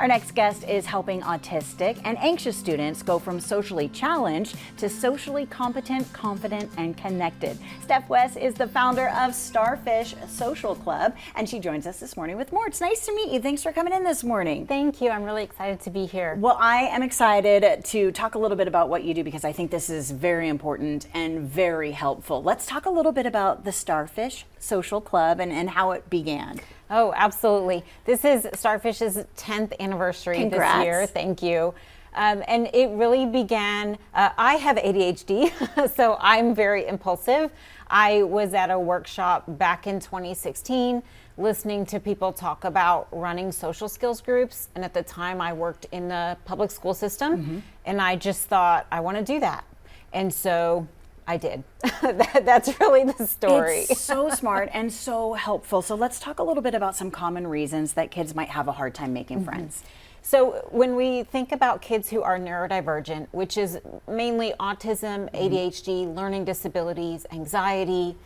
Our next guest is helping autistic and anxious students go from socially challenged to socially competent, confident, and connected. Steph West is the founder of Starfish Social Club, and she joins us this morning with more. It's nice to meet you. Thanks for coming in this morning. Thank you. I'm really excited to be here. Well, I am excited to talk a little bit about what you do because I think this is very important and very helpful. Let's talk a little bit about the Starfish Social Club and how it began. Oh, absolutely. This is Starfish's 10th anniversary Congrats. This year. Thank you. And it really began, I have ADHD, so I'm very impulsive. I was at a workshop back in 2016 listening to people talk about running social skills groups. And at the time I worked in the public school system, and I just thought, I want to do that. And so I did. That's really the story. It's so smart and so helpful. So let's talk a little bit about some common reasons that kids might have a hard time making friends. So when we think about kids who are neurodivergent, which is mainly autism, ADHD, learning disabilities, anxiety,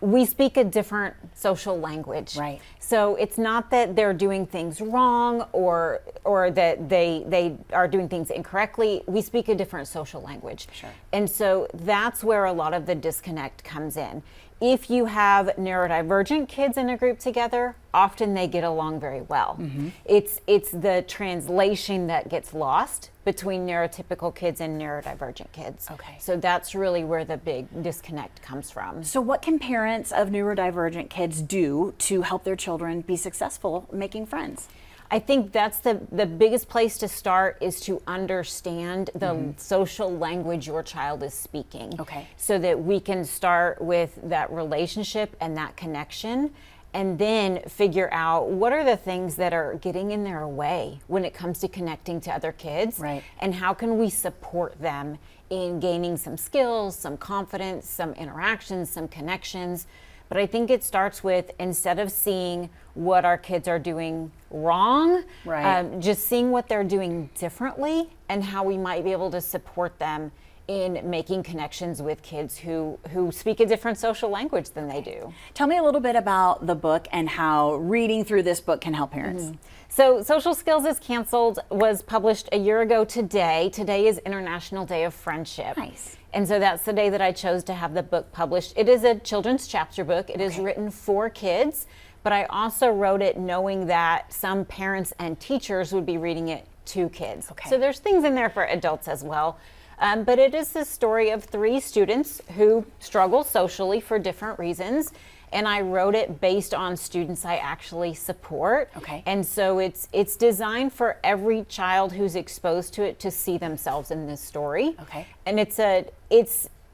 we speak a different social language. Right. So it's not that they're doing things wrong or that they are doing things incorrectly. We speak a different social language. Sure. And so that's where a lot of the disconnect comes in. If you have neurodivergent kids in a group together, often they get along very well. It's the translation that gets lost between neurotypical kids and neurodivergent kids. Okay. So that's really where the big disconnect comes from. So what can parents of neurodivergent kids do to help their children be successful making friends? I think that's the biggest place to start is to understand the social language your child is speaking. Okay. So that we can start with that relationship and that connection, and then figure out what are the things that are getting in their way when it comes to connecting to other kids. Right. And how can we support them in gaining some skills, some confidence, some interactions, some connections. But I think it starts with, instead of seeing what our kids are doing wrong, right, just seeing what they're doing differently and how we might be able to support them in making connections with kids who speak a different social language than they do. Tell me a little bit about the book and how reading through this book can help parents. So Social Skills is Canceled was published a year ago today. Today is International Day of Friendship. Nice. And so that's the day that I chose to have the book published. It is a children's chapter book. It is written for kids, but I also wrote it knowing that some parents and teachers would be reading it to kids. Okay. So there's things in there for adults as well. But it is the story of 3 students who struggle socially for different reasons. And I wrote it based on students I actually support. Okay. And so it's designed for every child who's exposed to it to see themselves in this story. Okay. And it's a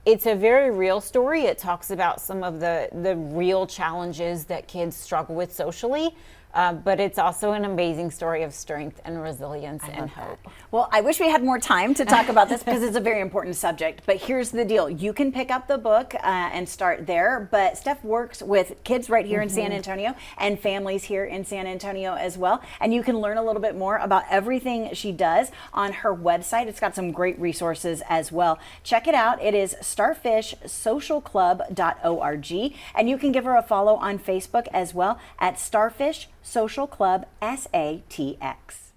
very real story. It talks about some of the real challenges that kids struggle with socially. But it's also an amazing story of strength and resilience and hope. Well, I wish we had more time to talk about this because it's a very important subject. But here's the deal. You can pick up the book and start there. But Steph works with kids right here in San Antonio and families here in San Antonio as well. And you can learn a little bit more about everything she does on her website. It's got some great resources as well. Check it out. It is starfishsocialclub.org. And you can give her a follow on Facebook as well at Starfish Social Club SATX.